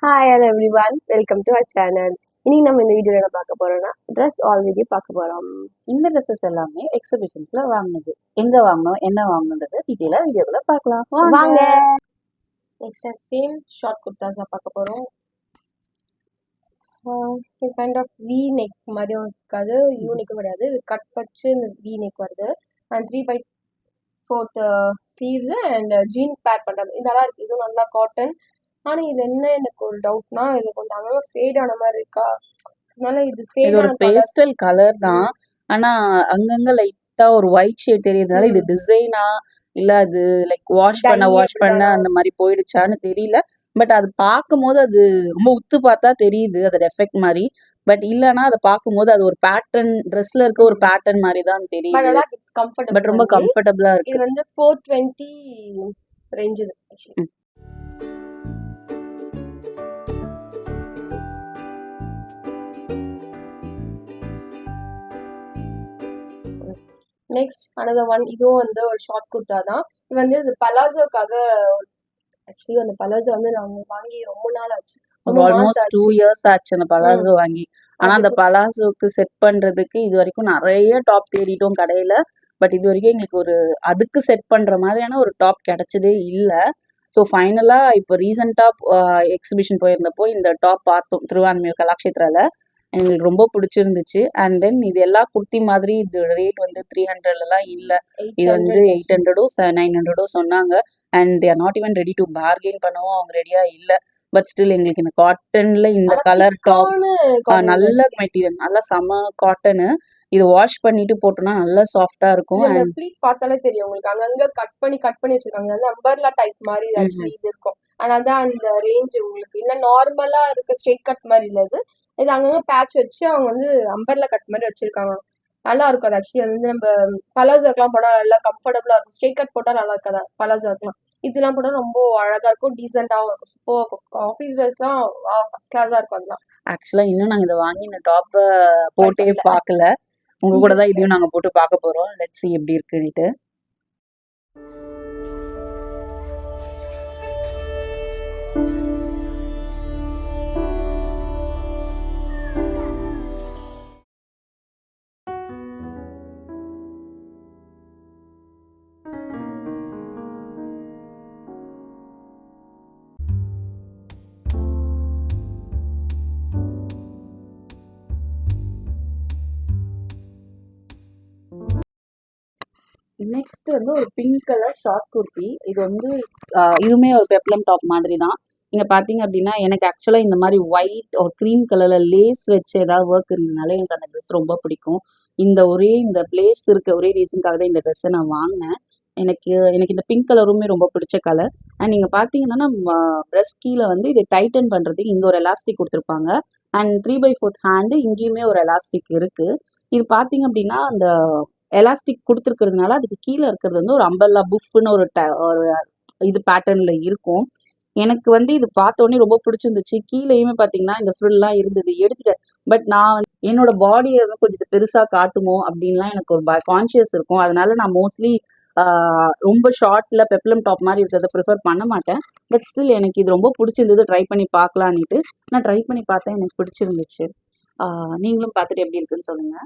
Hi hello everyone, welcome to our channel. இன்னைக்கு நம்ம இந்த வீடியோவில் என்ன பார்க்க போறோம்னா ட்ரெஸ் ஆல்ரெடி பார்க்க போறோம். இந்த ட்ரெஸ்ஸஸ் எல்லாமே எக்ஸிபிஷன்ஸ்ல வாங்கினது. எங்க வாங்கணும், என்ன வாங்கணுன்றது டீட்டெயிலா வீடியோக்குள்ள பார்க்கலாம் வாங்க. நெக்ஸ்ட் சேம் ஷார்ட் குர்தாஸா பார்க்க போறோம். இது கைண்ட் ஆஃப் வி நெக் மாதிரியும் இருக்காது, யூ நெக்கும் கிடையாது. இது கட் வச்சு இந்த வி நெக் வருது அண்ட் 3/4 ஸ்லீவ்ஸ் அண்ட் ஜீன் பேர் பண்றது. இதெல்லாம் இருக்கு. இதுவும் நல்லா காட்டன். ஆனா இது என்ன எனக்கு ஒரு டவுட்னா, இது கொஞ்சம் அங்கங்க ஃபேட் ஆன மாதிரி இருக்கா, அதனால இது ஃபேட் ஒரு ஆன பேஸ்டல் கலர் தான். ஆனா அங்கங்க லைட்டா ஒரு ஒயிட் ஷேட் தெரியுதுனால இது டிசைனா இல்ல அது லைக் வாஷ் பண்ண அந்த மாதிரி போயிடுச்சான்னு தெரியல. பட் அது பார்க்கும்போது அது ரொம்ப உத்து பார்த்தா தெரியுது அதோட எஃபெக்ட் மாதிரி. பட் இல்லைன்னா அதை பார்க்கும்போது அது ஒரு பேட்டர்ன், ட்ரெஸ்ல இருக்க ஒரு பேட்டர்ன் மாதிரி தான் தெரியுது. பட் ரொம்ப கம்ஃபர்டபுளா இருக்கு. இது வந்து 420 ரேஞ்ச் இது ஆக்சுவலி. நெக்ஸ்ட் அனதர் ஒன், இதுவும் வந்து ஒரு ஷார்ட் குர்தா தான். இது வந்து இது பலாசோக்காக. ஆக்சுவலி அந்த பலாசோ வந்து நாங்க வாங்கி ரொம்ப நாள் ஆச்சு, ஆல்மோஸ்ட் 2 இயர்ஸ் ஆச்சு அந்த பலாசோ வாங்கி. ஆனா அந்த பலாசோக்கு செட் பண்றதுக்கு இது வரைக்கும் நிறைய டாப் தேடிட்டோம் கடையில. பட் இது வரைக்கும் எங்களுக்கு ஒரு அதுக்கு செட் பண்ற மாதிரியான ஒரு டாப் கிடைச்சதே இல்லை. ஸோ ஃபைனலா இப்போ ரீசெண்டா எக்ஸிபிஷன் போயிருந்தப்போ இந்த டாப் பார்த்தோம் திருவான்மையூர் கலாக்ஷேத்ரால. எங்களுக்கு ரொம்ப பிடிச்சிருந்துச்சு. அண்ட் தென் இது எல்லா குர்த்தி மாதிரி இது ரேட் வந்து 300 இல்லை. இது வந்து 800 900 சொன்னாங்க. And they are not even ready to bargain பண்ணவும் அவங்க ரெடியா இல்லை. பட் ஸ்டில் எங்களுக்கு இந்த காட்டன்ல இந்த கலர் டாப், நல்ல மெட்டீரியல், நல்லா செம காட்டனு. இது வாஷ் பண்ணிட்டு போட்டோம்னா நல்லா சாஃப்டா இருக்கும். பார்த்தாலே தெரியும் உங்களுக்கு, அங்கங்க கட் பண்ணி வச்சிருக்காங்க. அது அம்பர்லா டைப் மாதிரி ஆக்சுவலி இது இருக்கும். ஆனா தான் அந்த ரேஞ்ச் உங்களுக்கு இல்ல நார்மலா இருக்க ஸ்ட்ரெயிட் கட் மாதிரி இல்லது. இது அங்கங்க பேட்ச் வச்சு அவங்க வந்து அம்பர்லா கட் மாதிரி வச்சிருக்காங்க. நல்லா இருக்கும். அது ஆக்சுவலி வந்து நம்ம பலாசோக்கெல்லாம் போட்டா நல்லா கம்ஃபர்டபுளா இருக்கும். ஸ்ட்ரெயிட் கட் போட்டா நல்லா இருக்காது பலாசோக்கெல்லாம். இதெல்லாம் போட்டா ரொம்ப அழகா இருக்கும், டீசென்டாகவும் இருக்கும். சூப்பராக இருக்கும். ஆஃபீஸ் வேர்ஸ்லாம் ஃபர்ஸ்ட் கிளாஸா இருக்கும். அதெல்லாம் ஆக்சுவலா இன்னும் நாங்க இதை வாங்கி இந்த டாப்பை போட்டே பார்க்கல. உங்க கூட தான் இதையும் நாங்க போட்டு பார்க்க போறோம். லெட்ஸ் see எப்படி இருக்குன்னுட்டு. நெக்ஸ்ட் வந்து ஒரு பிங்க் கலர் ஷார்ட் குர்த்தி. இது வந்து இதுவுமே ஒரு பெப்ளம் டாப் மாதிரி தான். நீங்க பாத்தீங்க அப்படின்னா எனக்கு ஆக்சுவலா இந்த மாதிரி ஒயிட் ஒரு க்ரீம் கலர்ல லேஸ் வச்சு ஏதாவது ஒர்க் இருந்ததுனால எனக்கு அந்த ட்ரெஸ் ரொம்ப பிடிக்கும். இந்த பிளேஸ் இருக்க ஒரே ரீசனுக்காக தான் இந்த ட்ரெஸ்ஸை நான் வாங்கினேன். எனக்கு இந்த பிங்க் கலருமே ரொம்ப பிடிச்ச கலர். அண்ட் நீங்க பாத்தீங்கன்னா நம்ம ப்ரெஸ் கீழே வந்து இது டைட்டன் பண்றதுக்கு இங்க ஒரு எலாஸ்டிக் கொடுத்துருப்பாங்க. அண்ட் 3/4 ஹேண்டு இங்கேயுமே ஒரு எலாஸ்டிக் இருக்கு. இது பாத்தீங்க அப்படின்னா அந்த எலாஸ்டிக் கொடுத்துருக்கிறதுனால அதுக்கு கீழே இருக்கிறது வந்து ஒரு அம்பர்லா புஃப்னு ஒரு இது பேட்டர்ன்ல இருக்கும். எனக்கு வந்து இது பார்த்த உடனே ரொம்ப பிடிச்சிருந்துச்சு. கீழேயுமே பார்த்தீங்கன்னா இந்த ஃப்ரில்லாம் இருந்தது, எடுத்துட்டேன். பட் நான் வந்து என்னோட பாடியை வந்து கொஞ்சம் பெருசாக காட்டுமோ அப்படின்லாம் எனக்கு ஒரு கான்ஷியஸ் இருக்கும். அதனால நான் மோஸ்ட்லி ரொம்ப ஷார்ட்ல பெப்ளம் டாப் மாதிரி இருக்கிறத ப்ரிஃபர் பண்ண மாட்டேன். பட் ஸ்டில் எனக்கு இது ரொம்ப பிடிச்சிருந்தது, ட்ரை பண்ணி பார்க்கலான்ட்டு நான் ட்ரை பண்ணி பார்த்தேன். எனக்கு பிடிச்சிருந்துச்சு. நீங்களும் பார்த்துட்டு எப்படி இருக்குன்னு சொல்லுங்க.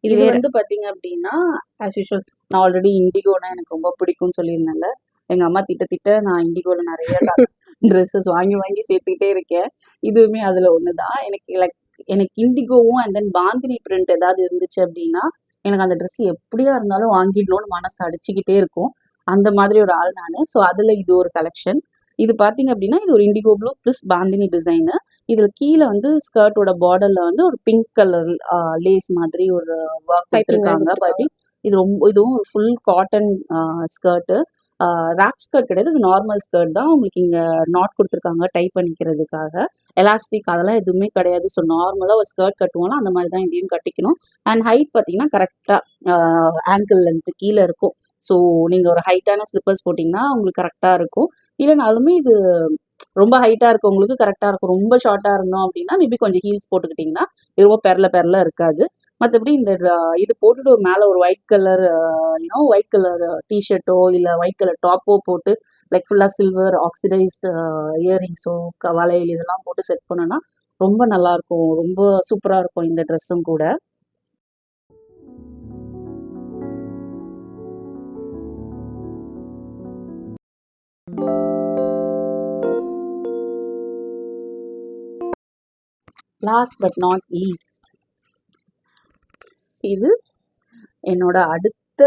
இது வந்து பாத்தீங்க அப்படின்னா ஆஸ் யூஷுவல் நான் ஆல்ரெடி இண்டிகோனா எனக்கு ரொம்ப பிடிக்கும்னு சொல்லியிருந்தேன்ல. எங்க அம்மா திட்ட நான் இண்டிகோல நிறைய ட்ரெஸ்ஸஸ் வாங்கி சேர்த்துக்கிட்டே இருக்கேன். இதுவுமே அதுல ஒண்ணுதான். எனக்கு இண்டிகோவும் அண்ட் தென் பாந்தினி பிரிண்ட் ஏதாவது இருந்துச்சு அப்படின்னா எனக்கு அந்த ட்ரெஸ் எப்படியா இருந்தாலும் வாங்கிடணும்னு மனசு அடிச்சுக்கிட்டே இருக்கும். அந்த மாதிரி ஒரு ஆள் நான். ஸோ அதுல இது ஒரு கலெக்ஷன். இது பாத்தீங்க அப்படின்னா இது ஒரு indigo blue plus bandhani design. இதுல கீழே வந்து ஸ்கர்ட்டோட பார்டர்ல வந்து ஒரு பிங்க் கலர் லேஸ் மாதிரி ஒரு ஒர்க் கொடுத்துருக்காங்க பைப்பிங். இதுவும் ஒரு full cotton skirt. Wrap skirt கிடையாது, இது நார்மல் ஸ்கர்ட் தான். உங்களுக்கு இங்க நாட் கொடுத்துருக்காங்க டைப் பண்ணிக்கிறதுக்காக. எலாஸ்டிக் அதெல்லாம் எதுவுமே கிடையாது. ஸோ நார்மலா ஒரு ஸ்கர்ட் கட்டுவோம்ல அந்த மாதிரி தான் இதையும் கட்டிக்கணும். அண்ட் ஹைட் பார்த்தீங்கன்னா கரெக்டா ஆங்கிள் லென்த் கீழே இருக்கும். ஸோ நீங்க ஒரு ஹைட்டான ஸ்லிப்பர்ஸ் போட்டிங்கன்னா உங்களுக்கு கரெக்டா இருக்கும். இல்லைனாலுமே இது ரொம்ப ஹைட்டா இருக்கவங்களுக்கு கரெக்டா இருக்கும். ரொம்ப ஷார்ட்டா இருந்தோம் அப்படின்னா மேபி கொஞ்சம் ஹீல்ஸ் போட்டுக்கிட்டீங்கன்னா இது ரொம்ப பெரல இருக்காது. மற்றபடி இந்த இது போட்டுட்டு மேல ஒரு ஒயிட் கலர் ஒயிட் கலர் டிஷர்ட்டோ இல்ல ஒயிட் கலர் டாப்போ போட்டு லைக் ஃபுல்லா சில்வர் ஆக்சிடைஸ்டு இயரிங்ஸோ வளையல் இதெல்லாம் போட்டு செட் பண்ணோம்னா ரொம்ப நல்லா இருக்கும். ரொம்ப சூப்பரா இருக்கும் இந்த ட்ரெஸ்ஸும் கூட. லாஸ்ட் பட் நாட் லீஸ்ட், இது என்னோட அடுத்த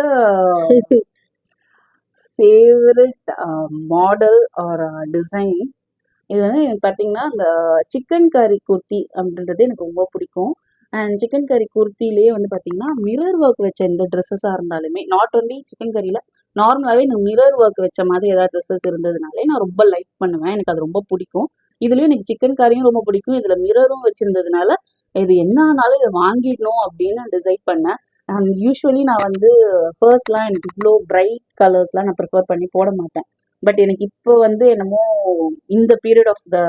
ஃபேவரட் மாடல் ஆர் டிசைன். இது வந்து எனக்கு பார்த்தீங்கன்னா அந்த சிக்கன் கறி குர்த்தி அப்படின்றது எனக்கு ரொம்ப பிடிக்கும். அண்ட் சிக்கன் கறி குர்த்திலேயே வந்து பார்த்தீங்கன்னா மிரர் ஒர்க் வச்ச எந்த ட்ரெஸ்ஸஸாக இருந்தாலுமே, நாட் ஒன்லி சிக்கன் கறியில் நார்மலாகவே எனக்கு மிரர் ஒர்க் வச்ச மாதிரி ஏதாவது ட்ரெஸ்ஸஸ் இருந்ததுனாலே நான் ரொம்ப லைக் பண்ணுவேன். எனக்கு அது ரொம்ப பிடிக்கும். இதுலேயும் எனக்கு சிக்கன் கறியும் ரொம்ப பிடிக்கும். இதில் மிரரும் வச்சிருந்ததுனால இது என்ன ஆனாலும் இதை வாங்கிடணும் அப்படின்னு டிசைட் பண்ணேன். யூஸ்வலி நான் வந்து ஃபர்ஸ்ட்லாம் எனக்கு இவ்வளோ பிரைட் கலர்ஸ்லாம் நான் ப்ரிஃபர் பண்ணி போட மாட்டேன். பட் எனக்கு இப்போ வந்து என்னமோ இந்த பீரியட் ஆஃப் த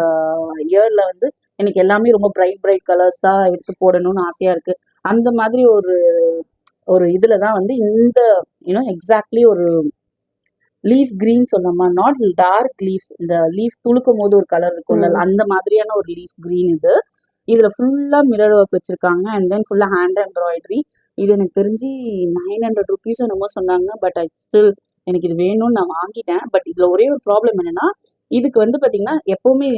இயர்ல வந்து எனக்கு எல்லாமே ரொம்ப பிரைட் கலர்ஸ் தான் எடுத்து போடணும்னு ஆசையா இருக்கு. அந்த மாதிரி ஒரு ஒரு இதுல தான் வந்து இந்த எக்ஸாக்ட்லி ஒரு லீஃப் கிரீன் சொன்னோமா, நாட் டார்க் லீஃப், இந்த லீஃப் துளுக்கும் போது ஒரு கலர் இருக்கும்ல, அந்த மாதிரியான ஒரு லீஃப் கிரீன் இது. இதுல ஃபுல்லா மிரர் ஒர்க் வச்சிருக்காங்க அண்ட் தென் ஃபுல்லா ஹேண்ட் எம்ப்ராய்டரி. இது எனக்கு தெரிஞ்சு 900 ருபீஸ் என்னமோ சொன்னாங்க. பட் ஐ ஸ்டில் எனக்கு இது வேணும்னு நான் வாங்கிட்டேன். பட் இதுல ஒரே ஒரு ப்ராப்ளம் என்னன்னா, இதுக்கு வந்து பாத்தீங்கன்னா எப்பவுமே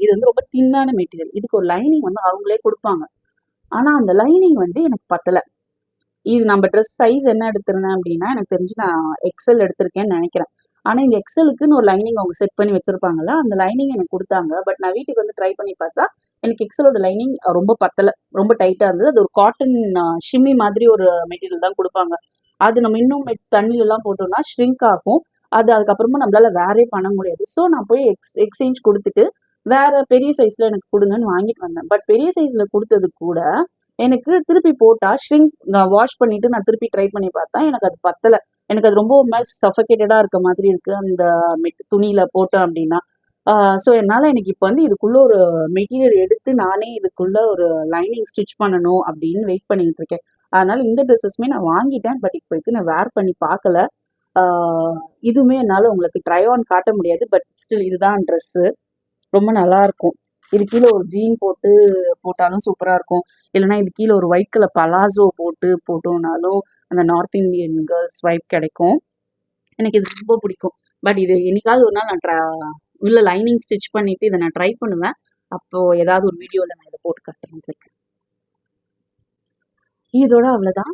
இது வந்து ரொம்ப தின்னான மெட்டீரியல். இதுக்கு ஒரு லைனிங் வந்து அவங்களே கொடுப்பாங்க. ஆனா அந்த லைனிங் வந்து எனக்கு பத்தல. இது நம்ம ட்ரெஸ் சைஸ் என்ன எடுத்திருந்தேன் அப்படின்னா எனக்கு தெரிஞ்சு நான் எக்ஸல் எடுத்திருக்கேன்னு நினைக்கிறேன். ஆனா இந்த எக்ஸலுக்குன்னு ஒரு லைனிங் அவங்க செட் பண்ணி வச்சிருப்பாங்கல்ல, அந்த லைனிங் எனக்கு கொடுத்தாங்க. பட் நான் வீட்டுக்கு வந்து ட்ரை பண்ணி பார்த்தா எனக்கு எக்ஸலோட லைனிங் ரொம்ப பத்தல, ரொம்ப டைட்டா இருந்தது. அது ஒரு காட்டன் ஷிம்மி மாதிரி ஒரு மெட்டீரியல் தான் கொடுப்பாங்க. அது நம்ம இன்னும் தண்ணியில எல்லாம் போட்டோம்னா ஷ்ரிங்க் ஆகும். அதுக்கப்புறமா நம்மளால வேறே பண்ண முடியாது. ஸோ நான் போய் எக்ஸ்சேஞ்ச் கொடுத்துட்டு வேற பெரிய சைஸ்ல எனக்கு கொடுங்கன்னு வாங்கிட்டு வந்தேன். பட் பெரிய சைஸ்ல கொடுத்தது கூட எனக்கு திருப்பி போட்டா ஷ்ரிங்க், வாஷ் பண்ணிட்டு நான் திருப்பி ட்ரை பண்ணி பார்த்தா எனக்கு அது பத்தல. எனக்கு அது ரொம்ப சஃபகேட்டடா இருக்க மாதிரி இருக்கு அந்த துணியில போட்டேன் அப்படின்னா. ஸோ என்னால் எனக்கு இப்போ வந்து இதுக்குள்ள ஒரு மெட்டீரியல் எடுத்து நானே இதுக்குள்ள ஒரு லைனிங் ஸ்டிச் பண்ணணும் அப்படின்னு வெயிட் பண்ணிட்டு இருக்கேன். அதனால இந்த ட்ரெஸ்ஸஸ்மே நான் வாங்கிட்டேன். பட் இப்போதைக்கு நான் வேர் பண்ணி பார்க்கல. இதுவுமே என்னால் உங்களுக்கு ட்ரை ஆன் காட்ட முடியாது. பட் ஸ்டில் இதுதான் ட்ரெஸ்ஸு, ரொம்ப நல்லா இருக்கும். இது கீழே ஒரு ஜீன் போட்டாலும் சூப்பராக இருக்கும். இல்லைன்னா இது கீழே ஒரு ஒயிட் கலர் பலாசோ போட்டோம்னாலும் அந்த நார்த் இந்தியன் கேர்ள்ஸ் வைப் கிடைக்கும். எனக்கு இது ரொம்ப பிடிக்கும். பட் இது என்னைக்காவது ஒரு நாள் நான் உள்ள லைனிங் ஸ்டிச் பண்ணிட்டு இதை நான் ட்ரை பண்ணுவேன். அப்போ ஏதாவது ஒரு வீடியோவில் நான் இதை போட்டு காட்டுறேன். இதோட அவ்வளோதான்.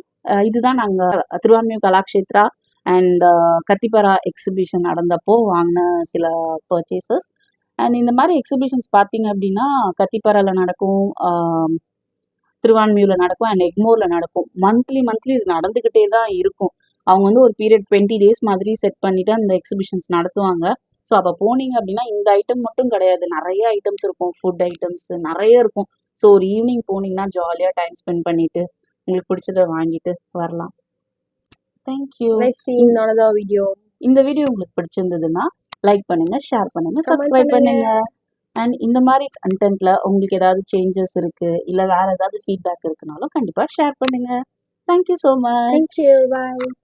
இதுதான் நாங்கள் திருவான்மியூர் கலாக்ஷேத்ரா அண்ட் கத்திப்பரா எக்ஸிபிஷன் நடந்தப்போ வாங்கின சில பர்ச்சேசஸ். அண்ட் இந்த மாதிரி எக்ஸிபிஷன்ஸ் பார்த்தீங்க அப்படின்னா கத்திப்பராவில் நடக்கும், திருவான்மியூரில் நடக்கும் அண்ட் எக்மோரில் நடக்கும். மந்த்லி இது நடந்துக்கிட்டே தான் இருக்கும். அவங்க வந்து ஒரு பீரியட் 20 days மாதிரி செட் பண்ணிட்டு அந்த எக்ஸிபிஷன்ஸ் நடத்துவாங்க. ஸோ அப்போ போனீங்க அப்படின்னா இந்த ஐட்டம் மட்டும் கிடையாது, நிறைய ஐட்டம்ஸ் இருக்கும், ஃபுட் ஐட்டம்ஸ் நிறைய இருக்கும். ஸோ ஒரு ஈவினிங் போனீங்கன்னா ஜாலியாக டைம் ஸ்பெண்ட் பண்ணிட்டு உங்களுக்கு பிடிச்சதை வாங்கிட்டு வரலாம். தேங்க்யூ. இந்த வீடியோ உங்களுக்கு பிடிச்சிருந்ததுன்னா லைக் பண்ணுங்க, ஷேர் பண்ணுங்க, சப்ஸ்கிரைப் பண்ணுங்க. அண்ட் இந்த மாதிரி கண்டென்ட்ல உங்களுக்கு ஏதாவது சேஞ்சஸ் இருக்கு இல்ல வேற ஏதாவது ஃபீட்பேக் இருக்குனாலும் கண்டிப்பா ஷேர் பண்ணுங்க. Thank you so much. Thank you. Bye.